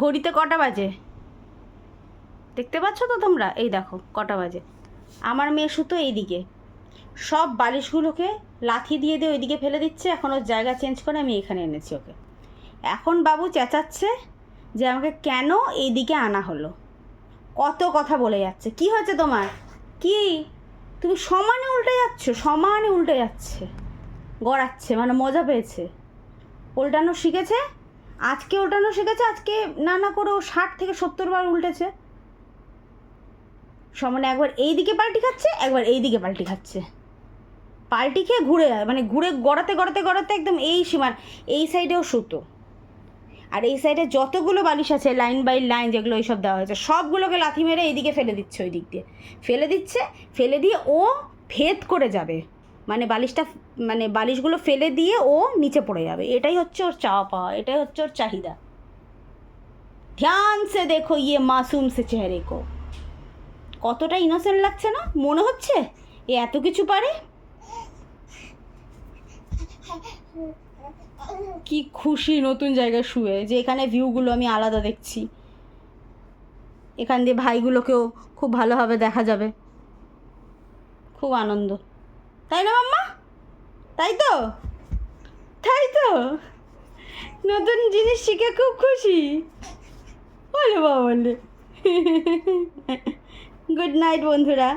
ঘড়িতে কটা বাজে দেখতে পাচ্ছ তো তোমরা? এই দেখো কটা বাজে। আমার মেয়ে শুতো এইদিকে, সব বালিশগুলোকে লাথি দিয়ে দিয়ে ওইদিকে ফেলে দিচ্ছে। এখন ওর জায়গা চেঞ্জ করে আমি এখানে এনেছি ওকে। এখন বাবু চেঁচাচ্ছে যে আমাকে কেন এইদিকে আনা হলো, কত কথা বলে যাচ্ছে। কি হয়েছে তোমার? কি তুমি সমানে উল্টে যাচ্ছ? সমানে উল্টে যাচ্ছে, গড়াচ্ছে, মানে মজা পেয়েছে, উল্টানো শিখেছে। আজকে উল্টানো শিখেছে, আজকে না না করে ও 60 থেকে 70 বার উল্টেছে সমানে। একবার এই দিকে পাল্টি খাচ্ছে, একবার এই দিকে পাল্টি খাচ্ছে, পাল্টি খেয়ে ঘুরে মানে ঘুরে গড়াতে গড়াতে গড়াতে একদম এই সীমার এই সাইডেও শুতো। আর এই সাইডে যতগুলো বালিশ আছে লাইন বাই লাইন যেগুলো এইসব দেওয়া হয়েছে সবগুলোকে লাথি মেরে এইদিকে ফেলে দিচ্ছে, ওই দিক দিয়ে ফেলে দিচ্ছে। ফেলে দিয়ে ও ভেদ করে যাবে, মানে বালিশটা, মানে বালিশগুলো ফেলে দিয়ে ও নিচে পড়ে যাবে। এটাই হচ্ছে ওর চাওয়া পাওয়া, এটাই হচ্ছে ওর চাহিদা। ধ্যান সে দেখো ইয়ে মাসুম সে চেহারে কো, কতটা ইনোসেন্ট লাগছে না? মনে হচ্ছে এ এত কিছু পারে। কি খুশি নতুন জায়গায় শুয়ে, যে এখানে ভিউগুলো আমি আলাদা দেখছি, এখান দিয়ে ভাইগুলোকেও খুব ভালোভাবে দেখা যাবে। খুব আনন্দ, তাই না মাম্মা? তাই তো, তাই তো, নতুন জিনিস শিখে খুব খুশি। বলে বাবা বলে। গুড নাইট বন্ধুরা।